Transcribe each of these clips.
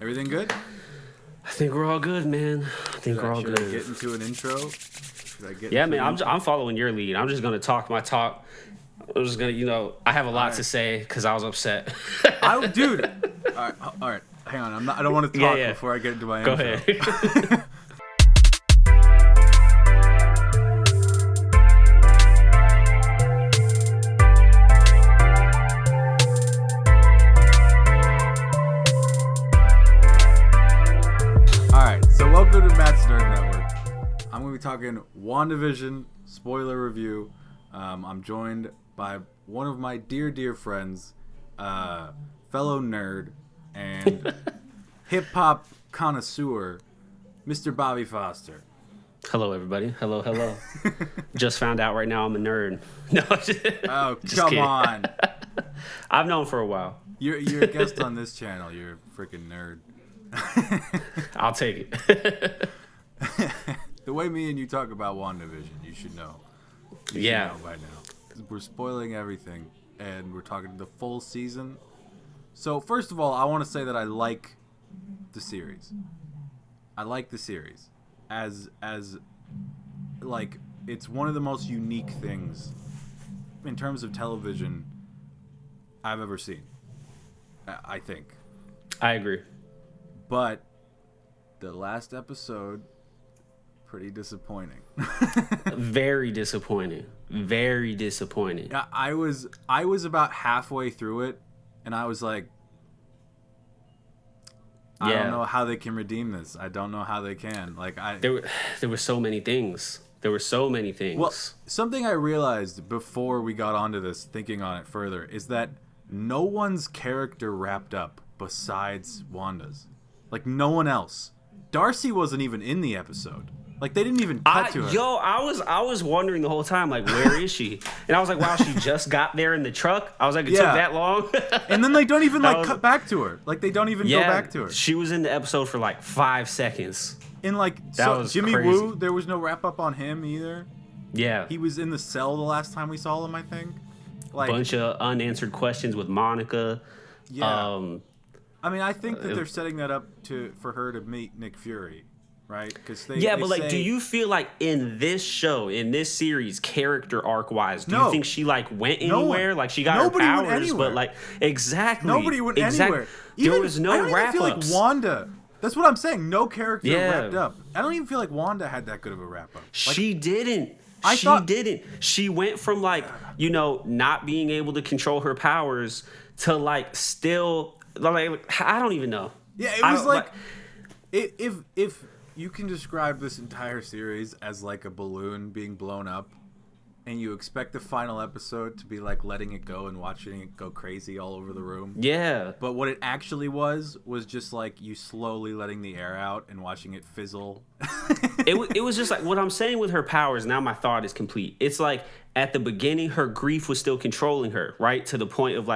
Everything good? I think we're all good, man. Should I get into an intro? I'm following your lead. I'm just gonna talk my talk. I'm just gonna, I have a lot to say because I was upset. Dude. All right. Hang on. I don't want to talk before I get into my intro. Go ahead. Welcome to Matt's Nerd Network. I'm going to be talking Wandavision spoiler review. I'm joined by one of my dear friends, fellow nerd and hip-hop connoisseur, Mr. Bobby Foster. Hello, everybody. Hello. Just found out right now I'm a nerd. No, come on. I've known for a while. You're a guest on this channel. You're a freaking nerd. I'll take it. The way me and you talk about WandaVision, you should know. You should know by now. We're spoiling everything, and we're talking the full season. So first of all, I want to say that I like the series. As like, it's one of the most unique things in terms of television I've ever seen. I think. I agree. But the last episode, pretty disappointing. Very disappointing. Yeah, I was about halfway through it, and I was like, I don't know how they can redeem this. I don't know how they can. There were so many things. Well, something I realized before we got onto this, thinking on it further, is that no one's character wrapped up besides Wanda's. Like, no one else. Darcy wasn't even in the episode. Like, they didn't even cut to her. I was wondering the whole time, like, where is she? And I was like, wow, she just got there in the truck? I was like, it took that long? And then they don't even, cut back to her. Like, they don't even go back to her. She was in the episode for, 5 seconds. And, Jimmy crazy. Woo, there was no wrap-up on him either. Yeah. He was in the cell the last time we saw him, I think. Bunch of unanswered questions with Monica. Yeah. I think that they're setting that up for her to meet Nick Fury, right? Do you feel like in this show, in this series, character arc wise, do you think she went anywhere? Like she got her powers, but exactly. Nobody went anywhere. There was no wrap ups. I don't even feel like Wanda. That's what I'm saying. No character wrapped up. I don't even feel like Wanda had that good of a wrap up. She didn't. Didn't. She went from not being able to control her powers to still. I don't even know. Yeah, it was if you can describe this entire series as like a balloon being blown up, and you expect the final episode to be letting it go and watching it go crazy all over the room. Yeah. But what it actually was just you slowly letting the air out and watching it fizzle. It was just what I'm saying with her powers. Now my thought is complete. It's at the beginning, her grief was still controlling her, right? To the point of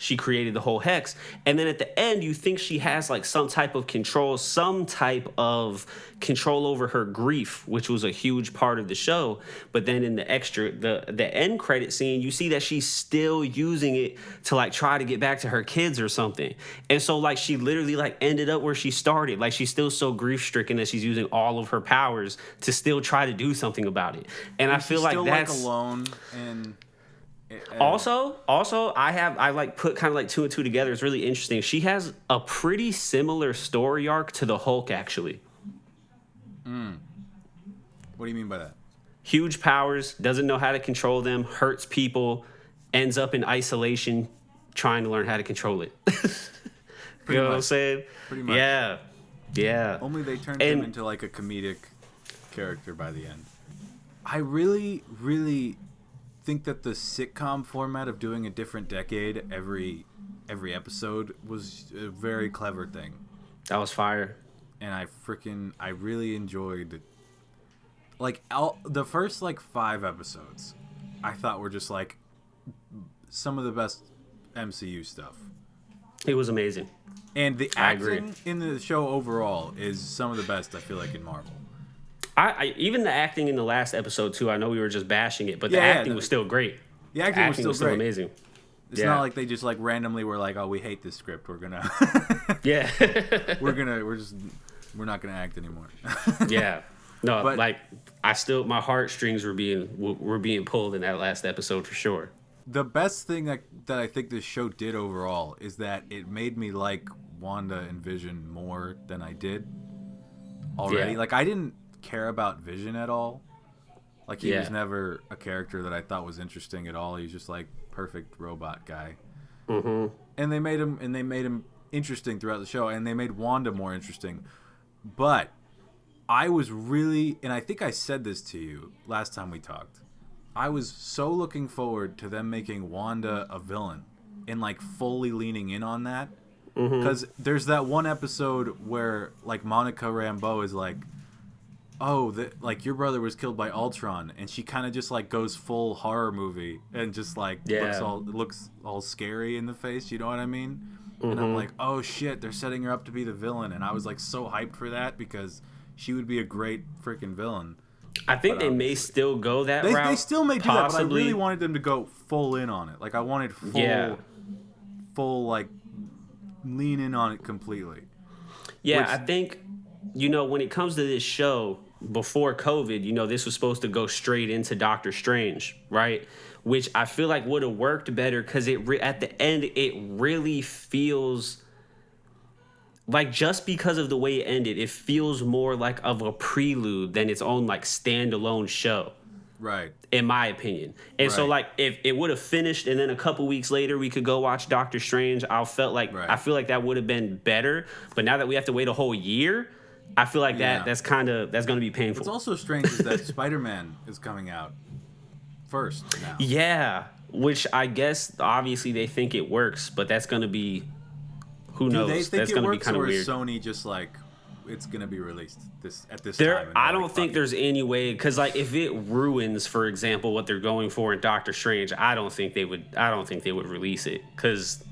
she created the whole hex. And then at the end, you think she has some type of control over her grief, which was a huge part of the show. But then in the end credit scene, you see that she's still using it to try to get back to her kids or something. And so she literally ended up where she started. She's still so grief stricken that she's using all of her powers to still try to do something about it. And I feel still that's alone and. Also, I put kind of two and two together. It's really interesting. She has a pretty similar story arc to the Hulk, actually. What do you mean by that? Huge powers, doesn't know how to control them, hurts people, ends up in isolation, trying to learn how to control it. You know what I'm saying? Pretty much. Yeah. Only they turned him into a comedic character by the end. I really, really think that the sitcom format of doing a different decade every episode was a very clever thing. That was fire. And I really enjoyed the first 5 episodes I thought were just some of the best MCU stuff. It was amazing. And the acting in the show overall is some of the best I feel like in Marvel. I even the acting in the last episode too. I know we were just bashing it, but the acting was still great. The acting was still amazing. It's not like they just like randomly were like, oh, we hate this script. We're gonna Yeah. we're not gonna act anymore. Yeah. No, But- like my heartstrings were being pulled in that last episode for sure. The best thing that I think this show did overall is that it made me like Wanda and Vision more than I did already. Yeah. Like, I didn't care about Vision at all. Like, he Yeah. was never a character that I thought was interesting at all. He's just like perfect robot guy. Mm-hmm. And they made him interesting throughout the show, and they made Wanda more interesting. But I was really, and I think I said this to you last time we talked, I was so looking forward to them making Wanda a villain and like fully leaning in on that. Because there's that one episode where like Monica Rambeau is like, oh, like your brother was killed by Ultron, and she kind of just like goes full horror movie and just like looks all scary in the face. You know what I mean? And I'm like, oh shit, they're setting her up to be the villain, and I was like so hyped for that because she would be a great freaking villain. I think they may still go that route. They still may do that, but I possibly. really wanted them to go full in on it. Like I wanted full like lean in on it completely. Yeah, Which- I think, when it comes to this show, before COVID, this was supposed to go straight into Doctor Strange, right? Which I feel like would have worked better because at the end, it really feels like, just because of the way it ended, it feels more like of a prelude than its own like standalone show. Right. In my opinion. And so, Right. like, if it would have finished and then a couple weeks later we could go watch Doctor Strange, I feel like that would have been better. But now that we have to wait a whole year, I feel like that's going to be painful. What's also strange is that Spider-Man is coming out first now. Yeah, which I guess obviously they think it works, but that's going to be, who knows? Do they think That's it going to be works, kind of or weird. is Sony just like, it's going to be released at this There, time? And I they're don't like, think fuck there's any way, because like if it ruins, for example, what they're going for in Doctor Strange, I don't think they would release it, because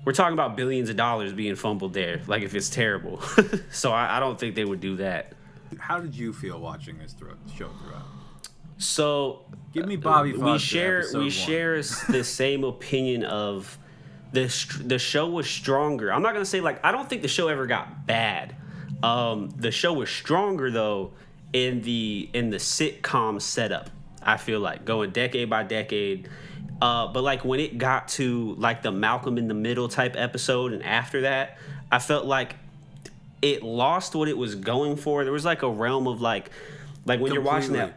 we're talking about billions of dollars being fumbled there. Like if it's terrible, so I don't think they would do that. it. How did you feel watching this show throughout? So Give me Bobby Foster. we share episode 1. the same opinion of the show was stronger. I'm not gonna say like I don't think the show ever got bad. The show was stronger though in the sitcom setup. I feel like going decade by decade. But like when it got to like the Malcolm in the Middle type episode and after that, I felt like it lost what it was going for. There was like a realm of like when you're watching that.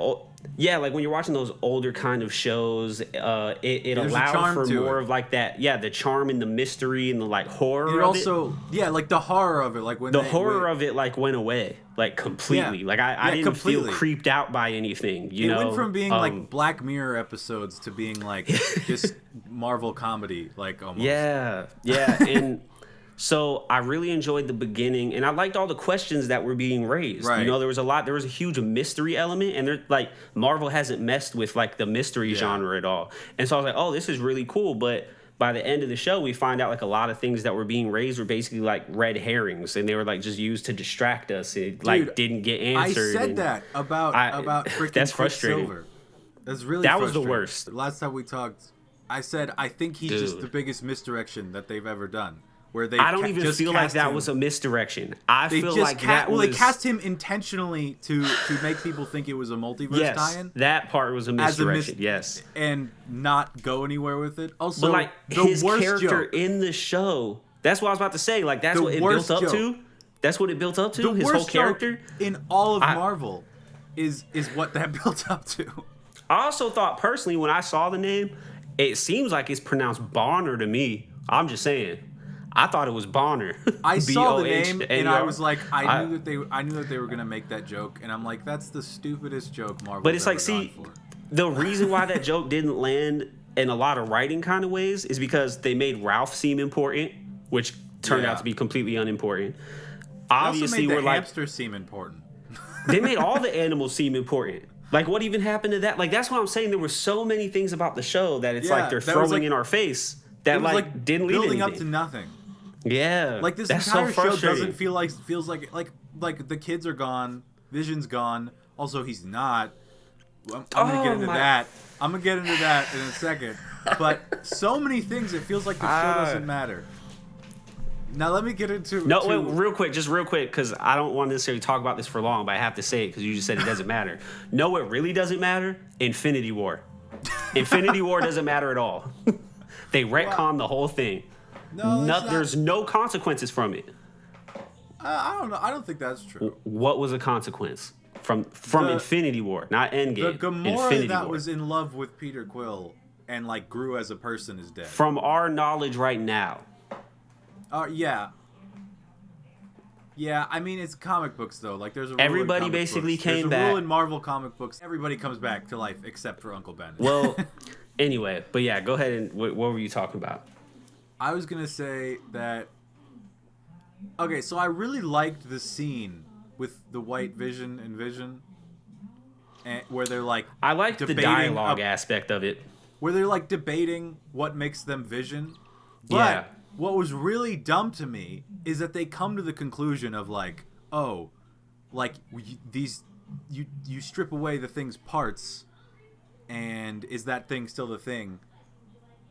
Like when you're watching those older kind of shows, it allowed for more of like that. Yeah, the charm and the mystery and the like horror. It also, like the horror of it, like when horror of it like went away like completely. Yeah. Like I didn't completely. feel creeped out by anything. It went from being like Black Mirror episodes to being like just Marvel comedy, like almost. Yeah, and. So I really enjoyed the beginning, and I liked all the questions that were being raised. Right. There was a huge mystery element, and like Marvel hasn't messed with like the mystery genre at all. And so I was like, oh, this is really cool. But by the end of the show, we find out like a lot of things that were being raised were basically like red herrings, and they were like just used to distract us. It didn't get answered. I said that about freaking that's frustrating. Quicksilver. That's really That was the frustrating. worst. Last time we talked, I said I think he's just the biggest misdirection that they've ever done. Where they I don't even feel like that was a misdirection. I feel like that was... Well, they cast him intentionally to make people think it was a multiverse tie-in. That part was a misdirection, yes. And not go anywhere with it. Also, but like his character in the show, that's what I was about to say. Like that's what it built up to. That's what it built up to. His whole character in all of Marvel is what that built up to. I also thought personally when I saw the name, it seems like it's pronounced Bonner to me. I'm just saying. I thought it was Bonner. I saw the name and I was like, I knew that they were gonna make that joke, and I'm like, that's the stupidest joke Marvel. But it's like, see, the reason why that joke didn't land in a lot of writing kind of ways is because they made Ralph seem important, which turned out to be completely unimportant. Obviously, we're like hamsters seem important. They made all the animals seem important. Like, what even happened to that? Like, that's what I'm saying. There were so many things about the show that it's like they're throwing in our face that like didn't lead building anything. Up to nothing. Yeah, like this entire show doesn't feels like the kids are gone, Vision's gone. Also, he's not. I'm gonna get into that. I'm gonna get into that in a second. But so many things, it feels like the show doesn't matter. Now let me get into wait, real quick, because I don't want to necessarily talk about this for long, but I have to say it because you just said it doesn't matter. No, what really doesn't matter? Infinity War. Infinity War doesn't matter at all. They retcon the whole thing. There's no consequences from it. I don't know. I don't think that's true. What was a consequence from Infinity War, not Endgame? The Gamora that was in love with Peter Quill and like grew as a person is dead. From our knowledge right now. Yeah. Yeah, I mean, it's comic books, though. Like, there's a rule everybody in basically books. came there's back. There's a rule in Marvel comic books. Everybody comes back to life except for Uncle Ben. Well, anyway, but yeah, go ahead and what were you talking about? I was going to say that... Okay, so I really liked the scene with the White Vision and Vision, where they're, like, I liked the dialogue aspect of it. Where they're, like, debating what makes them Vision. But what was really dumb to me is that they come to the conclusion of, like, oh, like, you strip away the thing's parts, and is that thing still the thing?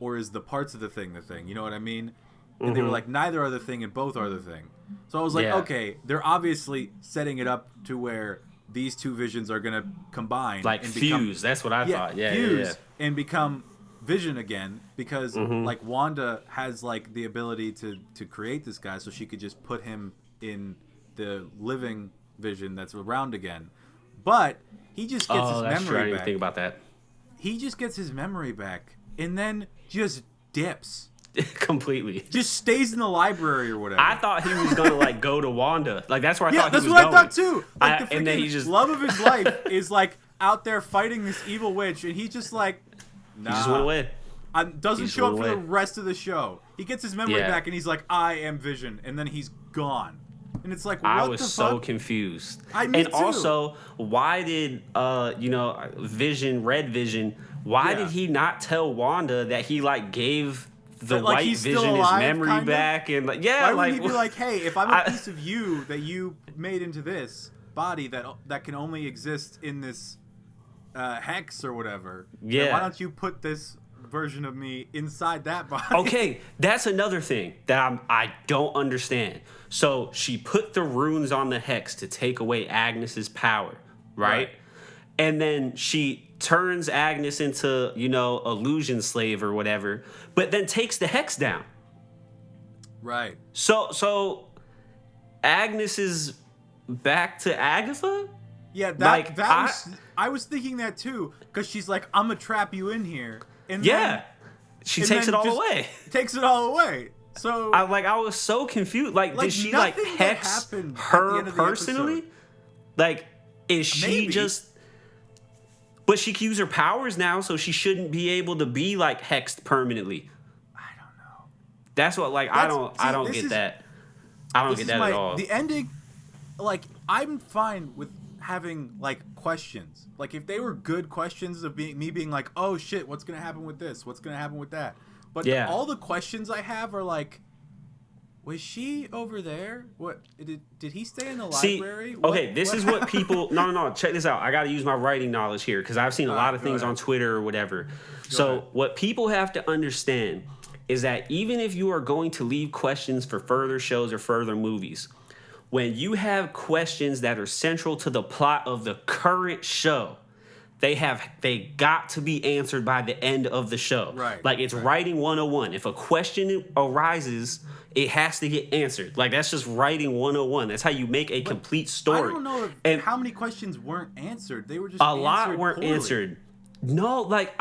Or is the parts of the thing the thing? You know what I mean? And they were like, neither are the thing and both are the thing. So I was like, okay, they're obviously setting it up to where these two visions are going to combine. Like and fuse, that's what I thought. Yeah, fuse and become Vision again, because like Wanda has like the ability to create this guy, so she could just put him in the living Vision that's around again. But he just gets his memory true. I didn't back. Even think about that. He just gets his memory back and then just dips. Completely. Just stays in the library or whatever. I thought he was gonna like go to Wanda. Like that's where I thought he was going. Yeah, that's what I thought too. Like the and then he just love of his life is like out there fighting this evil witch, and he just like he just went away. Doesn't show up for the rest of the show. He gets his memory back, and he's like, "I am Vision," and then he's gone. And it's like, what I was the so fuck? confused. Me too. Also, why did Vision, Red Vision? Why did he not tell Wanda that he like gave the White Vision his memory back? And like, why would he be like, "Hey, if I'm a piece of you that you made into this body that can only exist in this hex or whatever, then why don't you put this version of me inside that body?" Okay, that's another thing that I don't understand. So she put the runes on the hex to take away Agnes's power, right? And then she turns Agnes into, illusion slave or whatever, but then takes the hex down. Right. So Agnes is back to Agatha? Yeah, I was thinking that too, because she's like, "I'm gonna trap you in here," and then, she takes it all away. Takes it all away. So I was so confused. Like did she like hex her personally? Like, is she just? But she can use her powers now, so she shouldn't be able to be like hexed permanently. I don't know. That's what I don't get that. I don't get that at all. The ending, like, I'm fine with having like questions. Like if they were good questions of me being like, "Oh shit, what's gonna happen with this? What's gonna happen with that?" But all the questions I have are like, was she over there? What did he stay in the library? This is what people. No. Check this out. I got to use my writing knowledge here because I've seen a lot of things on Twitter or whatever. What people have to understand is that even if you are going to leave questions for further shows or further movies, when you have questions that are central to the plot of the current show, they got to be answered by the end of the show. Right. Like it's writing 101. If a question arises, it has to get answered. Like that's just writing 101. That's how you make a complete story. I don't know how many questions weren't answered. They were just a lot weren't answered. No, like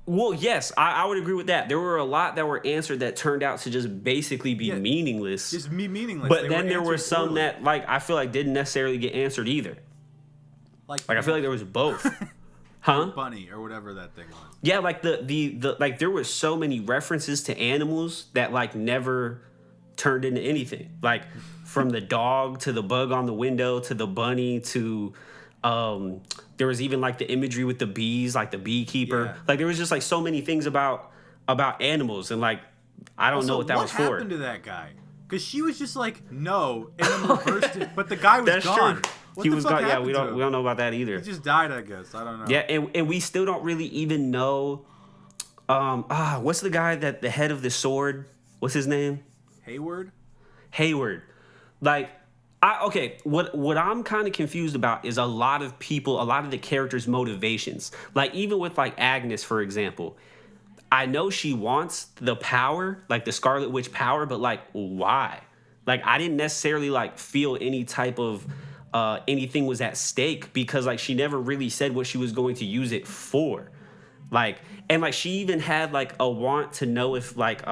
yes, I would agree with that. There were a lot that were answered that turned out to just basically be meaningless. Just meaningless. But then there were some that I feel like didn't necessarily get answered either. Like I feel like there was both. Huh? Bunny or whatever that thing was. Yeah, like the like there were so many references to animals that like never turned into anything. Like from the dog to the bug on the window to the bunny to there was even like the imagery with the bees, like the beekeeper. Yeah. Like there was just like so many things about animals, and like I don't know what that was for. What happened to that guy? Because she was just like, no, and then reversed it, but the guy was gone. What the fuck happened we to don't him? know about that either. He just died, I guess. I don't know. Yeah, and we still don't really even know. What's the guy that the head of the sword? What's his name? Hayward? Hayward. Like, what I'm kind of confused about is a lot of the characters' motivations. Like, even with like Agnes, for example, I know she wants the power, like the Scarlet Witch power, but like, why? Like, I didn't necessarily like feel any type of anything was at stake because like she never really said what she was going to use it for. Like, and like she even had like a want to know if like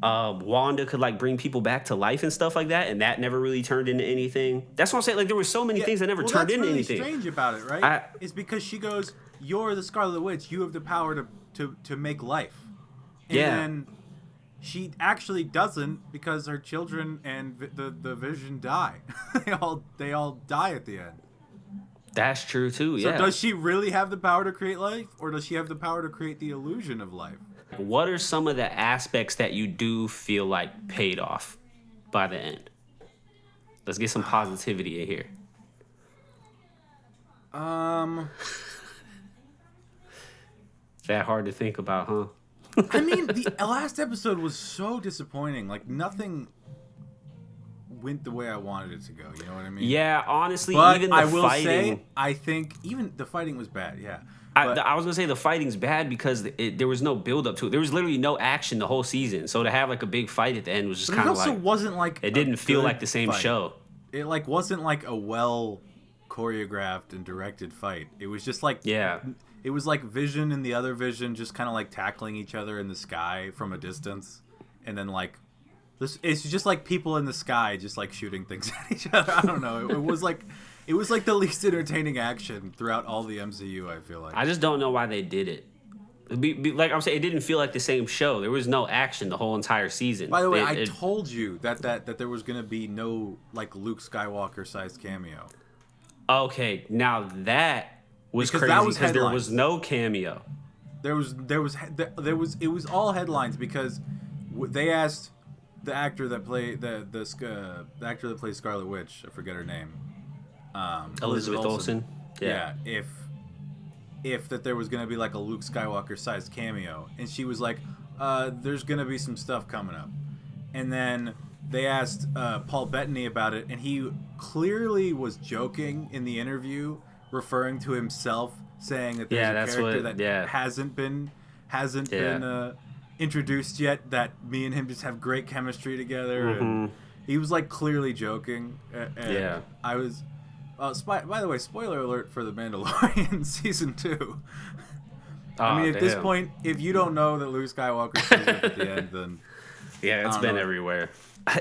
Wanda could like bring people back to life and stuff like that, and that never really turned into anything. That's what I'm saying. Like there were so many things that never turned into anything. What's really strange about it, right? Is because she goes, "You're the Scarlet Witch. You have the power to make life." And then she actually doesn't because her children and the Vision die. they all die at the end. That's true too. Yeah. So does she really have the power to create life, or does she have the power to create the illusion of life? What are some of the aspects that you do feel like paid off by the end? Let's get some positivity in here. That hard to think about, huh? I mean, the last episode was so disappointing. Like nothing went the way I wanted it to go. You know what I mean? Yeah, honestly, but even the I will fighting. Say, I think even the fighting was bad. Yeah. I was gonna say the fighting's bad because there was no build up to it. There was literally no action the whole season. So to have like a big fight at the end was just kind of like. It also wasn't like. It didn't feel like the same show. It like wasn't like a well choreographed and directed fight. It was just like It was like Vision and the other Vision just kind of like tackling each other in the sky from a distance, and then like this. It's just like people in the sky just like shooting things at each other. I don't know. It was like the least entertaining action throughout all the MCU. I feel like. I just don't know why they did it. Like I'm saying, it didn't feel like the same show. There was no action the whole entire season. By the way, I told you that there was gonna be no like Luke Skywalker sized cameo. Okay, now that was because crazy that was because there was no cameo. It was all headlines because they asked the actor that played the actor that plays Scarlet Witch. I forget her name. Elizabeth Olsen. Yeah. If that there was gonna be like a Luke Skywalker sized cameo, and she was like, "There's gonna be some stuff coming up," and then they asked Paul Bettany about it, and he clearly was joking in the interview, referring to himself, saying that there's a character that hasn't been introduced yet. That me and him just have great chemistry together, and he was like clearly joking. I was. By the way, spoiler alert for The Mandalorian season 2. I mean, at this point, if you don't know that Luke Skywalker shows up at the end, then it's been everywhere.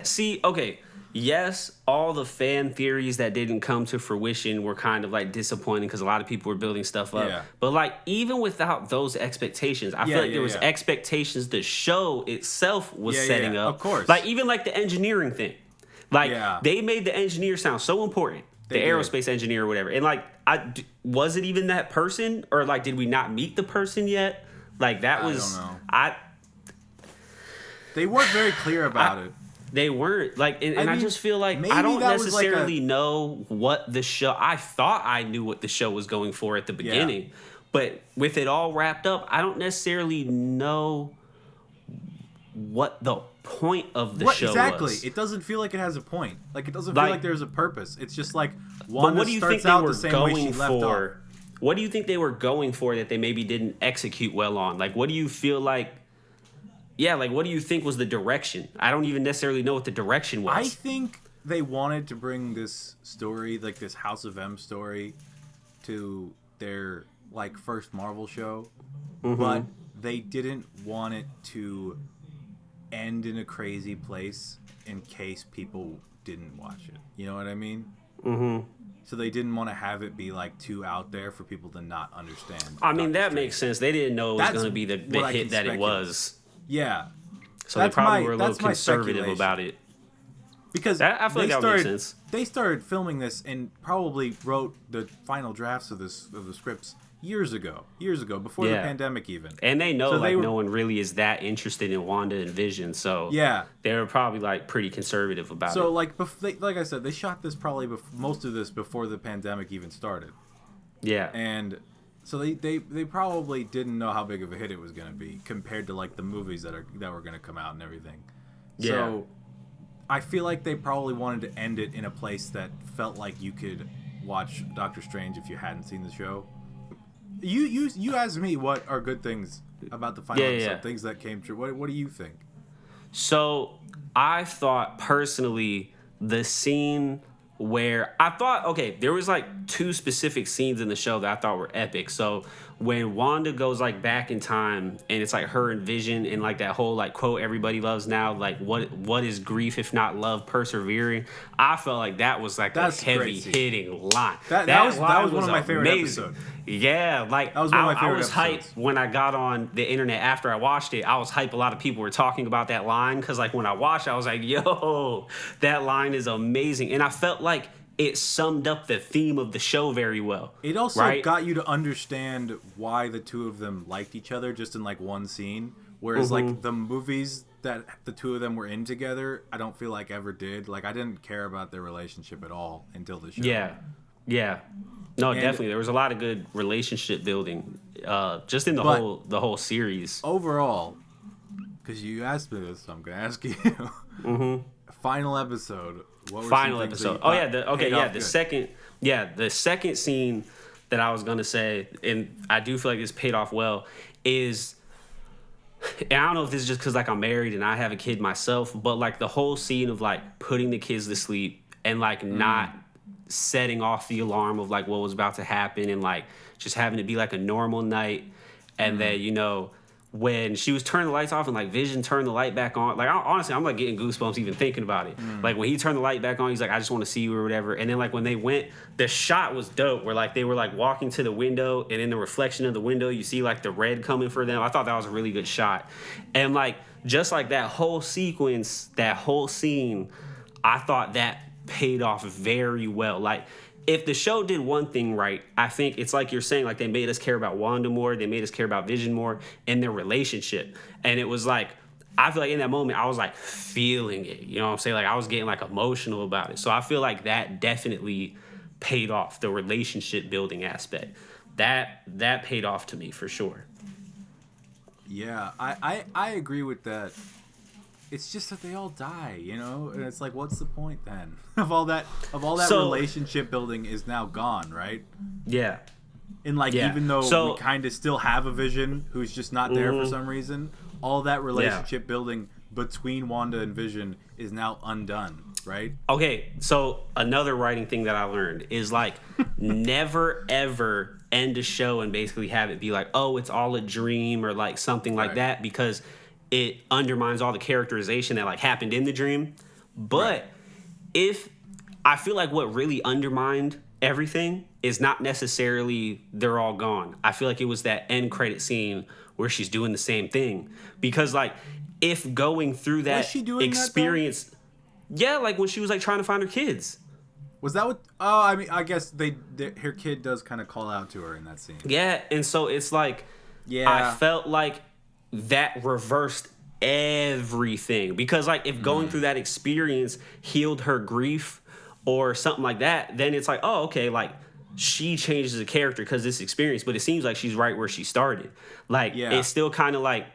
See, okay, yes, all the fan theories that didn't come to fruition were kind of like disappointing because a lot of people were building stuff up. Yeah. But like even without those expectations, I feel like there was expectations the show itself was setting up. Of course. Like even like the engineering thing. Like they made the engineer sound so important. The aerospace engineer or whatever. And like was it even that person, or like did we not meet the person yet? Like that was I don't know. They weren't very clear about it. They weren't like, and I just feel like I don't necessarily know what the show. I thought I knew what the show was going for at the beginning, but with it all wrapped up, I don't necessarily know what the point of the show was. It doesn't feel like it has a point. Like it doesn't feel like there's a purpose. It's just like Wanda what do you think they were going for? What do you think they were going for that they maybe didn't execute well on? Like what do you feel like? Yeah, like what do you think was the direction? I don't even necessarily know what the direction was. I think they wanted to bring this story, like this House of M story, to their like first Marvel show, but they didn't want it to end in a crazy place in case people didn't watch it. You know what I mean? So they didn't want to have it be like too out there for people to not understand. I mean, that makes sense. They didn't know it was going to be the hit that it was. Yeah. So they probably were a little conservative about it. Because I feel like that makes sense. They started filming this and probably wrote the final drafts of the scripts years ago, before the pandemic even. And they know no one really is that interested in Wanda and Vision, so they were probably like pretty conservative about it. So like I said, they shot this probably most of this before the pandemic even started. Yeah. And so they probably didn't know how big of a hit it was going to be compared to like the movies that were going to come out and everything. Yeah. So I feel like they probably wanted to end it in a place that felt like you could watch Doctor Strange if you hadn't seen the show. You asked me what are good things about the final episode, things that came true. What do you think? So I thought personally the scene where I thought, there was like two specific scenes in the show that I thought were epic. So when Wanda goes like back in time and it's like her and Vision and like that whole like quote everybody loves now, like what is grief if not love persevering? I felt like that was like a heavy hitting line. That was one of my favorite episodes. Yeah, like I was hyped when I got on the internet after I watched it. I was hyped. A lot of people were talking about that line because like when I watched it, I was like, yo, that line is amazing. And I felt like it summed up the theme of the show very well. It also got you to understand why the two of them liked each other just in like one scene. Whereas like the movies that the two of them were in together, I don't feel like ever did. Like I didn't care about their relationship at all until the show. Yeah. No, definitely. There was a lot of good relationship building just in the whole series. Overall, because you asked me this, so I'm going to ask you. Final episode. What were final episode. Oh yeah, the second scene that I was gonna say, and I do feel like this paid off well, is, and I don't know if this is just because like I'm married and I have a kid myself, but like the whole scene of like putting the kids to sleep and like not setting off the alarm of like what was about to happen and like just having it be like a normal night, and then when she was turning the lights off and like Vision turned the light back on, like honestly I'm like getting goosebumps even thinking about it. Like when he turned the light back on, he's like, I just want to see you or whatever. And then like when they went, the shot was dope where like they were like walking to the window and in the reflection of the window you see like the red coming for them. I thought that was a really good shot. And like just like that whole sequence, that whole scene, I thought that paid off very well. Like if the show did one thing right, I think it's like you're saying, like they made us care about Wanda more, they made us care about Vision more and their relationship. And it was like, I feel like in that moment, I was like feeling it. You know what I'm saying? Like I was getting like emotional about it. So I feel like that definitely paid off, the relationship building aspect. That paid off to me for sure. Yeah, I agree with that. It's just that they all die, you know, and it's like, what's the point then of all that relationship building is now gone, right? Yeah. And like, even though we kind of still have a Vision who's just not there for some reason, all that relationship building between Wanda and Vision is now undone, right? Okay, so another writing thing that I learned is like, never ever end a show and basically have it be like, oh, it's all a dream or like something like that, because it undermines all the characterization that like happened in the dream. But if I feel like what really undermined everything is not necessarily they're all gone. I feel like it was that end credit scene where she's doing the same thing. Because like if going through that experience, like when she was like trying to find her kids. Was that what? Oh, I mean, I guess her kid does kind of call out to her in that scene. Yeah, and so it's like, I felt like that reversed everything, because like if going through that experience healed her grief or something like that, then it's like, oh, okay, like she changes the character because this experience, but it seems like she's right where she started. Like it's still kind of like,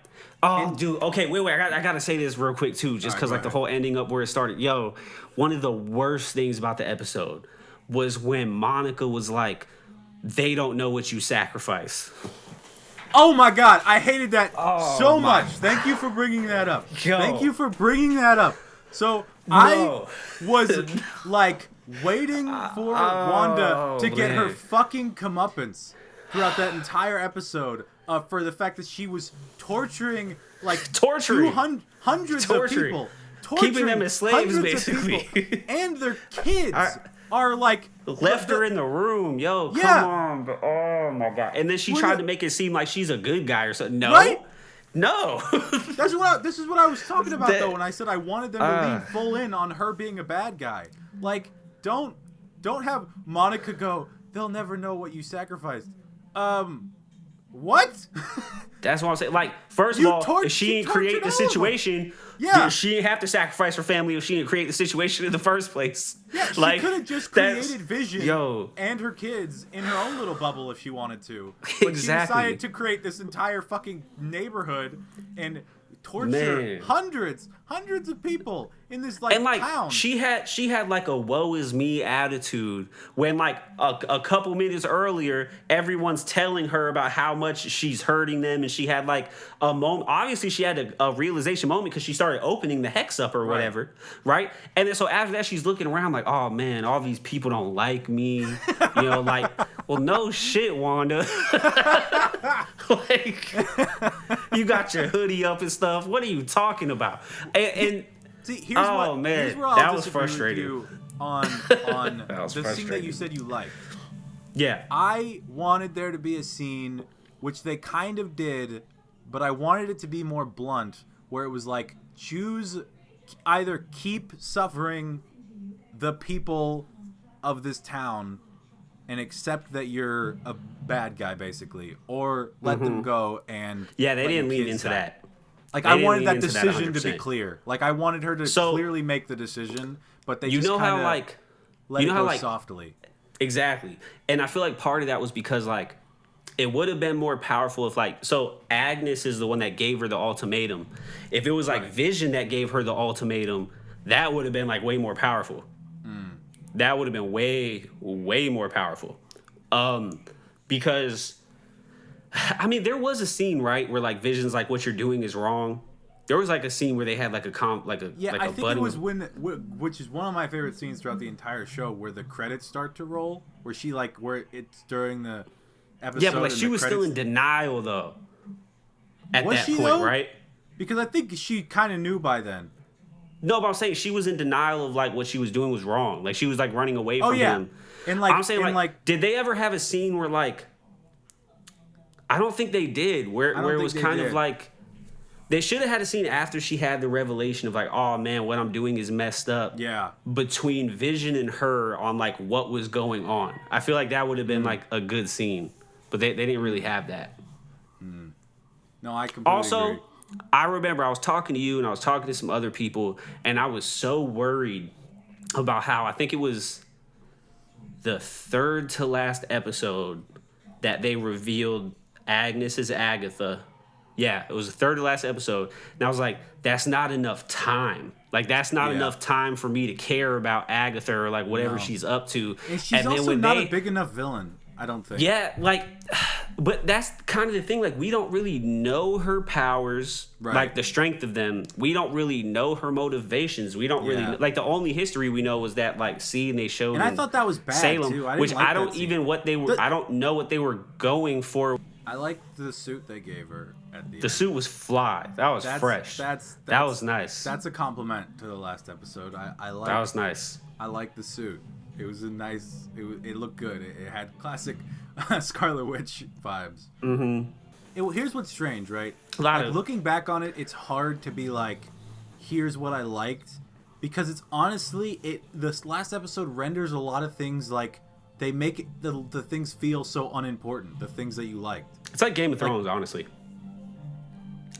dude, okay, wait, I gotta say this real quick too, just because like the whole ending up where it started. Yo, one of the worst things about the episode was when Monica was like, they don't know what you sacrifice. Oh my God, I hated that so much. Thank you for bringing that up. So I was like waiting for Wanda to get her fucking comeuppance throughout that entire episode for the fact that she was torturing hundreds of people. Keeping them as slaves, basically. And their kids are like left her in the room. Yo, come on. But, oh my God. And then she tried to make it seem like she's a good guy or something. No. Right? No. This is what I was talking about though when I said I wanted them to lean full in on her being a bad guy. Like, don't have Monica go, they'll never know what you sacrificed. What? That's what I'm saying. Like, first of all, if she didn't create the situation, she didn't have to sacrifice her family if she didn't create the situation in the first place. Yeah, she like, could have just created Vision and her kids in her own little bubble if she wanted to. But she decided to create this entire fucking neighborhood and torture hundreds of people in this town. She had like a woe is me attitude when like a couple minutes earlier everyone's telling her about how much she's hurting them, and she had like a moment. Obviously she had a realization moment because she started opening the hex up or whatever, right? And then so after that she's looking around like, oh man, all these people don't like me, like, well, no shit, Wanda. Like, you got your hoodie up and stuff. What are you talking about? And see, here's where I'll was frustrating. With you on the scene that you said you liked. Yeah, I wanted there to be a scene, which they kind of did, but I wanted it to be more blunt, where it was like, choose either keep suffering the people of this town and accept that you're a bad guy, basically, or let them go and they didn't lean into that. Like, I wanted that decision to be clear. Like, I wanted her to clearly make the decision, but they just kind of let it go softly. Exactly. And I feel like part of that was because, like, it would have been more powerful if, like, so Agnes is the one that gave her the ultimatum. If it was, like, Vision that gave her the ultimatum, that would have been, like, way more powerful. That would have been way, way more powerful. Because, I mean, there was a scene, right, where, like, Vision's like, what you're doing is wrong. There was, like, a scene where they had, like, I think it was which is one of my favorite scenes throughout the entire show, where the credits start to roll, where she, like, where it's during the episode. Yeah, but, like, she was still in denial, though, at that point, right? Because I think she kind of knew by then. No, but I'm saying she was in denial of, like, what she was doing was wrong. Like, she was, like, running away from him. And, like, I'm saying, like, did they ever have a scene where, like, I don't think they did, where it was kind of like, they should have had a scene after she had the revelation of, like, oh man, what I'm doing is messed up. Yeah. Between Vision and her on, like, what was going on. I feel like that would have been like a good scene, but they didn't really have that. No, I completely agree. I remember I was talking to you and I was talking to some other people, and I was so worried about how, I think it was the third to last episode that they revealed Agnes as Agatha. Yeah, it was the third to last episode. And I was like, that's not enough time. Like, that's not enough time for me to care about Agatha or, like, whatever she's up to. And she's also not a big enough villain, I don't think. Yeah, like, but that's kind of the thing. Like, we don't really know her powers, like, the strength of them. We don't really know her motivations. We don't really like, the only history we know was that, like, scene they showed. And I thought that was bad, Salem, too. Which I don't even what they were. I don't know what they were going for. I liked the suit they gave her at the end. The suit was fly. That was fresh. That was nice. That's a compliment to the last episode. I like. That was nice. I liked the suit. It was a nice. It looked good. It had classic Scarlet Witch vibes. Here's what's strange, right? Looking back on it, it's hard to be like, here's what I liked, because it's honestly this last episode renders a lot of things like. They make the things feel so unimportant, the things that you liked. It's like Game of Thrones, honestly.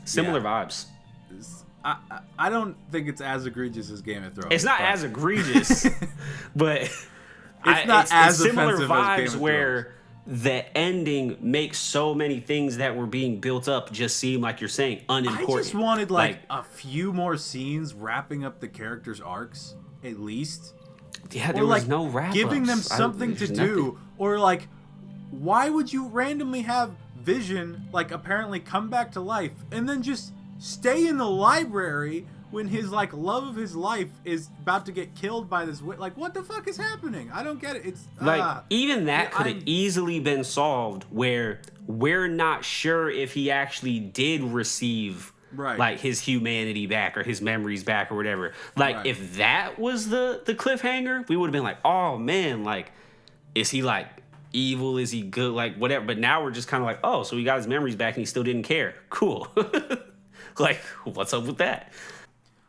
Similar vibes. I don't think it's as egregious as Game of Thrones. It's not as egregious, but it's not as similar offensive vibes as Game of where the ending makes so many things that were being built up just seem, like you're saying, unimportant. I just wanted like a few more scenes wrapping up the characters' arcs, at least. Yeah, there was no wrap-ups. Giving them something to do. Or, like, why would you randomly have Vision, like, apparently come back to life and then just stay in the library when his, like, love of his life is about to get killed by this... Like, what the fuck is happening? I don't get it. It's... Like, even that could have easily been solved where we're not sure if he actually did receive... like his humanity back or his memories back or whatever. Like if that was the cliffhanger, we would have been like, oh man, like, is he like evil? Is he good? Like whatever. But now we're just kind of like, oh, so he got his memories back and he still didn't care. Cool. Like, what's up with that?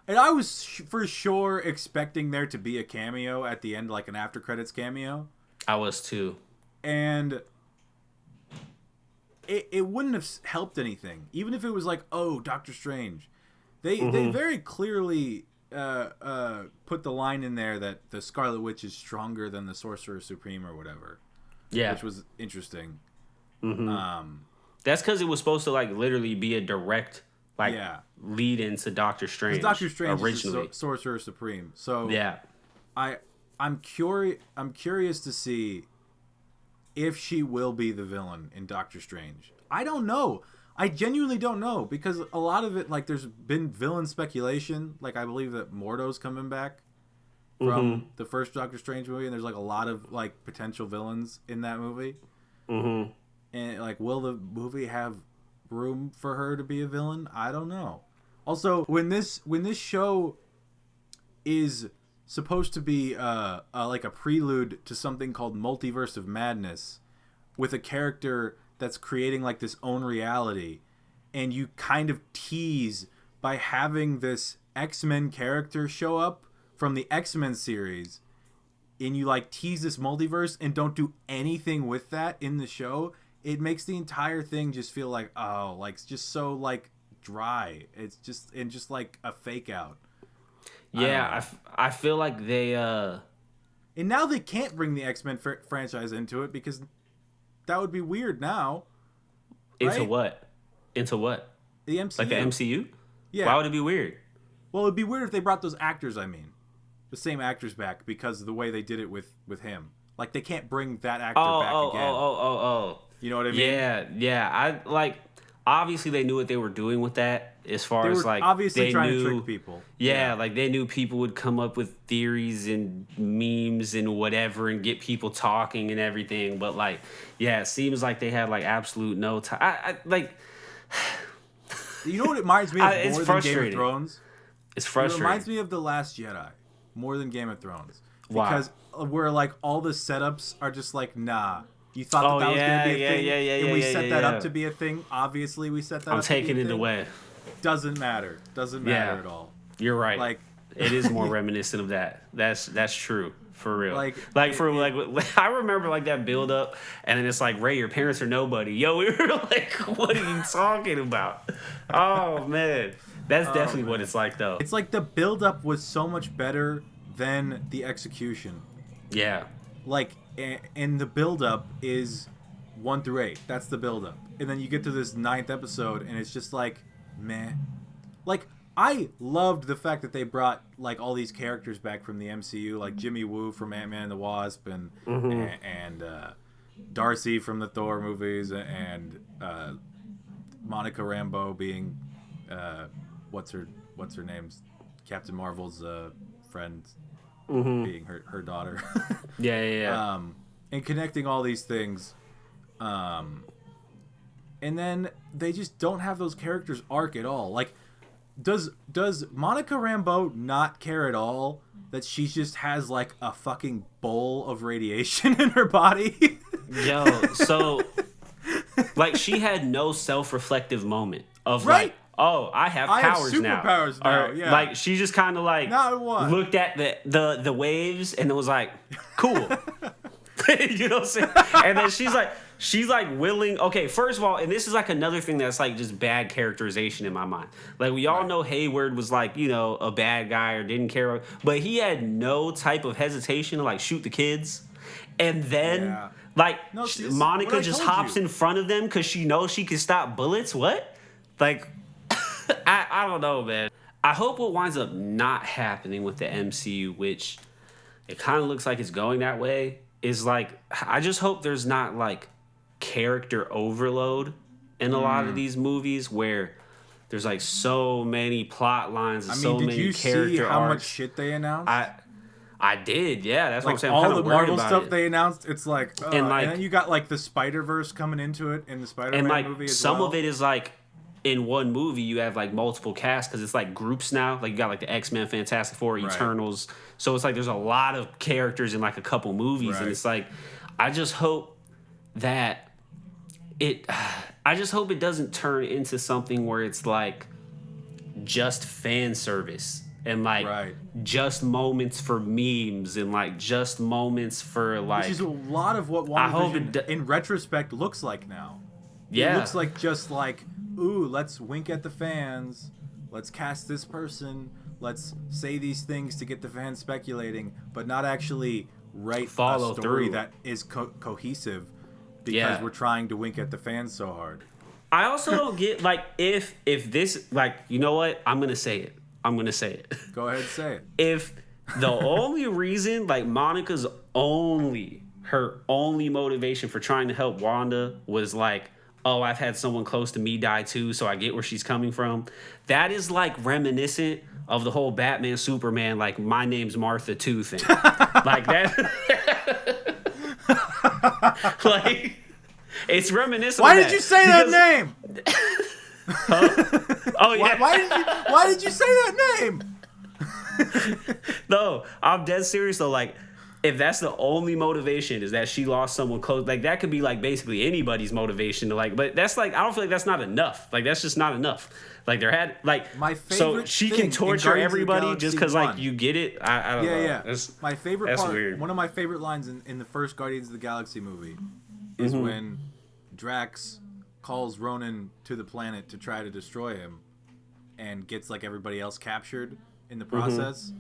And I was for sure expecting there to be a cameo at the end, like an after credits cameo. I was too. And it wouldn't have helped anything, even if it was like, oh, Doctor Strange. They very clearly put the line in there that the Scarlet Witch is stronger than the Sorcerer Supreme or whatever. Yeah, which was interesting. That's because it was supposed to like literally be a direct lead into Doctor Strange. Doctor Strange originally is the Sorcerer Supreme. So yeah, I'm curious to see if she will be the villain in Doctor Strange. I don't know. I genuinely don't know, because a lot of it, like, there's been villain speculation. Like, I believe that Mordo's coming back from the first Doctor Strange movie, and there's like a lot of like potential villains in that movie. And like, will the movie have room for her to be a villain? I don't know. Also, when this show is supposed to be like a prelude to something called Multiverse of Madness, with a character that's creating like this own reality, and you kind of tease by having this X-Men character show up from the X-Men series, and you like tease this multiverse and don't do anything with that in the show, it makes the entire thing just feel like, oh, like just so like dry. It's just like a fake out. Yeah, I feel like they and now they can't bring the X-Men franchise into it, because that would be weird now. Into right? what? Into what? The MCU. Like the MCU? Yeah. Why would it be weird? Well, it'd be weird if they brought those actors, the same actors back, because of the way they did it with him. Like, they can't bring that actor back again. Oh. You know what I mean? Yeah. I like, obviously they knew what they were doing with that, as far as like obviously they trying knew, to trick people. Yeah, like they knew people would come up with theories and memes and whatever and get people talking and everything. But like, yeah, it seems like they had like absolute no time. I like. You know what it reminds me of It's more than frustrating. Game of Thrones? It's frustrating. It reminds me of The Last Jedi more than Game of Thrones. Why? Because where like all the setups are just like, nah. You thought that was going to be a thing, and we set that up to be a thing. Obviously, we set that up I'm to be a taking it thing. away. Doesn't matter at all. You're right. Like, it is more reminiscent of that. That's true. For real. I remember like that build up, and then it's like, Ray, your parents are nobody. Yo, we were like, what are you talking about? Oh man. That's definitely what it's like though. It's like the build up was so much better than the execution. Yeah. Like, and the build up is 1 through 8. That's the build up. And then you get to this 9th episode, and it's just like, meh. Like, I loved the fact that they brought like all these characters back from the MCU, like Jimmy Woo from Ant-Man and the Wasp, and Darcy from the Thor movies, and Monica Rambeau being what's her name's Captain Marvel's friend, being her daughter. Yeah. And connecting all these things, and then they just don't have those characters arc at all. Like, does Monica Rambeau not care at all that she just has like a fucking bowl of radiation in her body? Yo, so like she had no self-reflective moment of right? Like, oh, I have powers now. Superpowers now. Or, yeah. Like she just kind of like looked at the waves and it was like, cool. You know what I'm saying? And then she's like willing. Okay, first of all, and this is like another thing that's like just bad characterization in my mind. Like we all know Hayward was like, you know, a bad guy or didn't care, but he had no type of hesitation to like shoot the kids. And then Monica just hops in front of them because she knows she can stop bullets. What? Like, I don't know, man. I hope what winds up not happening with the MCU, which it kind of looks like it's going that way, is like, I just hope there's not like character overload in a lot of these movies where there's like so many plot lines and so many character arcs. Did you see how much shit they announced? I did, yeah. That's like, what I'm saying. All the Marvel stuff they announced, it's like, and then you got like the Spider-Verse coming into it in the Spider-Man movie as well. Some of it is like, in one movie, you have like multiple casts because it's like groups now. Like you got like the X-Men, Fantastic Four, Eternals. So it's like there's a lot of characters in like a couple movies, and it's like, I just hope that it doesn't turn into something where it's like just fan service and like just moments for memes and like just moments for like. Which is a lot of what WandaVision in retrospect looks like now. It looks like just like, ooh, let's wink at the fans. Let's cast this person. Let's say these things to get the fans speculating, but not actually write Follow a story through. that is cohesive because we're trying to wink at the fans so hard. I also don't get, like, if this, like, you know what? I'm gonna say it. Go ahead and say it. If the only reason, like, Monica's her only motivation for trying to help Wanda was like, oh, I've had someone close to me die too, so I get where she's coming from. That is like reminiscent of the whole Batman Superman, like, my name's Martha too thing. Like that. Like, it's reminiscent. Why of did you say that name? Oh yeah. Why did you say that name? No, I'm dead serious though. Like, if that's the only motivation is that she lost someone close, like, that could be like basically anybody's motivation to, like, but that's like, I don't feel like that's not enough. Like, that's just not enough. Like, there had, like, my so favorite she thing can in torture Guardians of the everybody just because, Galaxy like, you get it. I don't know. Yeah. My favorite that's part, weird. one of my favorite lines in the first Guardians of the Galaxy movie is when Drax calls Ronan to the planet to try to destroy him and gets, like, everybody else captured in the process.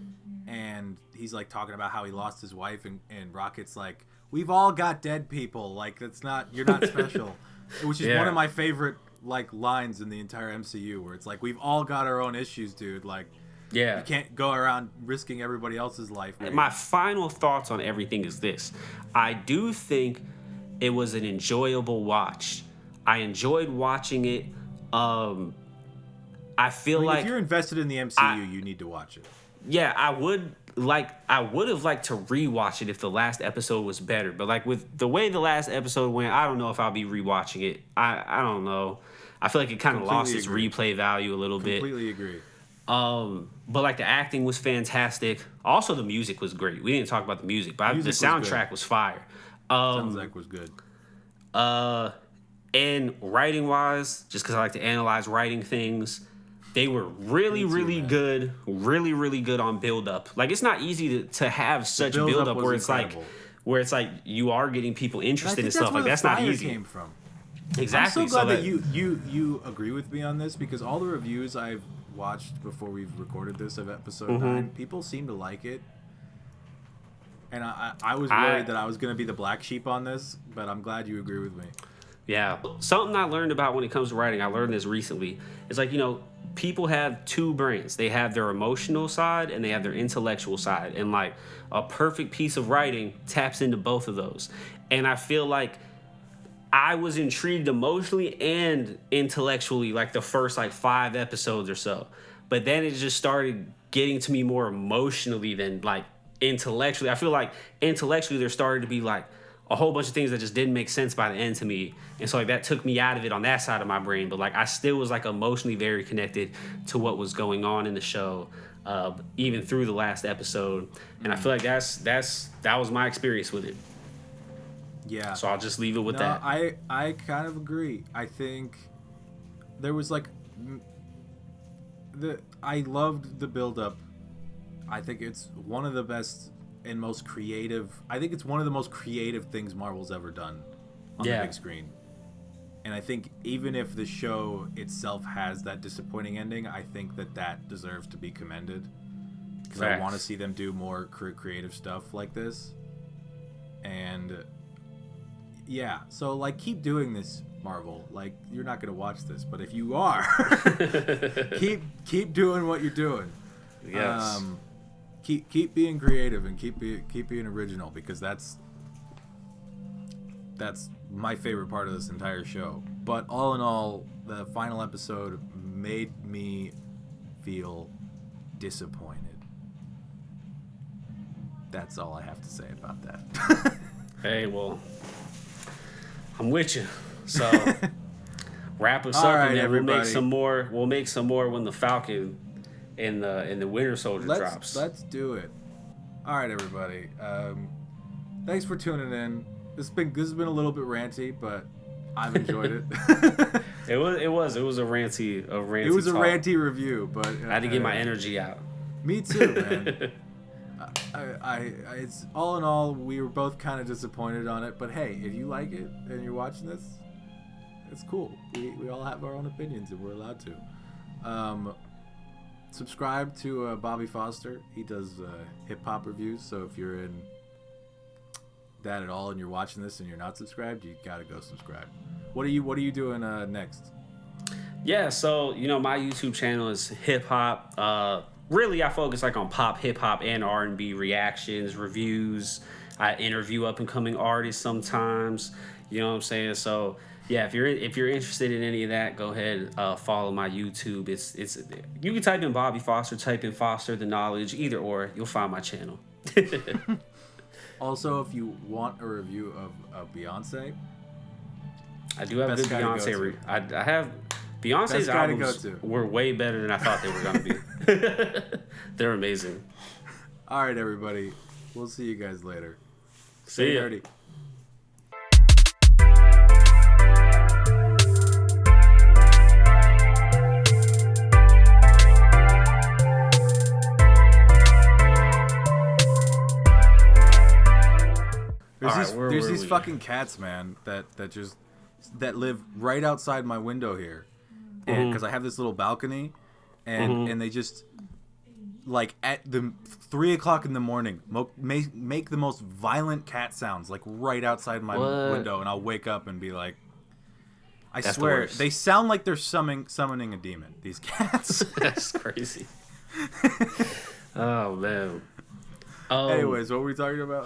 And he's, like, talking about how he lost his wife, and Rocket's like, we've all got dead people. Like, you're not special. Which is one of my favorite, like, lines in the entire MCU, where it's like, we've all got our own issues, dude. Like, you can't go around risking everybody else's life. Dude. My final thoughts on everything is this. I do think it was an enjoyable watch. I enjoyed watching it. I feel like if you're invested in the MCU, you need to watch it. Yeah, I would have liked to rewatch it if the last episode was better. But, like, with the way the last episode went, I don't know if I'll be rewatching it. I don't know. I feel like it kind of lost its replay value a little bit. Completely agree. But, like, the acting was fantastic. Also, the music was great. We didn't talk about the music, but the soundtrack was fire. Soundtrack was good. And writing wise, just because I like to analyze writing things, they were really good on build up. Like, it's not easy to have such build up where it's incredible. where it's like you are getting people interested in stuff. Like, that's not easy. Came from. Exactly. I'm so glad that you agree with me on this, because all the reviews I've watched before we've recorded this of episode 9, people seem to like it. And I was worried that I was going to be the black sheep on this, but I'm glad you agree with me. Yeah. Something I learned about when it comes to writing, I learned this recently. It's like, people have two brains. They have their emotional side and they have their intellectual side. And, like, a perfect piece of writing taps into both of those. And I feel like I was intrigued emotionally and intellectually, like, the first, like, 5 episodes or so. But then it just started getting to me more emotionally than, like, intellectually. I feel like intellectually there started to be, like, a whole bunch of things that just didn't make sense by the end to me. And so, like, that took me out of it on that side of my brain. But, like, I still was, like, emotionally very connected to what was going on in the show, even through the last episode. And I feel like that was my experience with it. Yeah. So I'll just leave it with that. I kind of agree. I think there was, like, I loved the build-up. I think it's one of the best and most creative. I think it's one of the most creative things Marvel's ever done on the big screen. And I think even if the show itself has that disappointing ending, I think that deserves to be commended, because I want to see them do more creative stuff like this. And yeah, so, like, keep doing this, Marvel. Like, you're not gonna watch this, but if you are, keep doing what you're doing. Yes. Keep being creative and keep being original, because that's my favorite part of this entire show. But all in all, the final episode made me feel disappointed. That's all I have to say about that. Hey, well, I'm with you. So wrap us all up, right, and then everybody. We'll make some more when the Falcon and the Winter Soldier drops. Let's do it. All right, everybody. Thanks for tuning in. This has been a little bit ranty, but I've enjoyed it. It was a ranty. It was a ranty review, but I had to get my energy out. Me too, man. It's all in all, we were both kind of disappointed on it, but hey, if you like it and you're watching this, It's cool. We all have our own opinions, and we're allowed to. Subscribe to Bobby Foster. He does hip hop reviews. So if you're in that at all and you're watching this and you're not subscribed, you gotta go subscribe. What are you doing next? Yeah, so my YouTube channel is hip hop. Really, I focus like on pop, hip hop, and R&B reactions, reviews. I interview up and coming artists sometimes. You know what I'm saying? So yeah, if you're interested in any of that, go ahead, follow my YouTube. It's you can type in Bobby Foster, type in Foster the Knowledge, either or, you'll find my channel. Also, if you want a review of Beyonce, I do have good Beyonce. I have Beyonce's albums were way better than I thought they were gonna be. They're amazing. All right, everybody, we'll see you guys later. See ya. Dirty. There's these fucking cats, man, that live right outside my window here, and because I have this little balcony, and they just like at the 3 o'clock in the morning make the most violent cat sounds like right outside my window, and I'll wake up and be like, I swear they sound like they're summoning a demon. These cats. That's crazy. Oh man. Anyways, what were we talking about?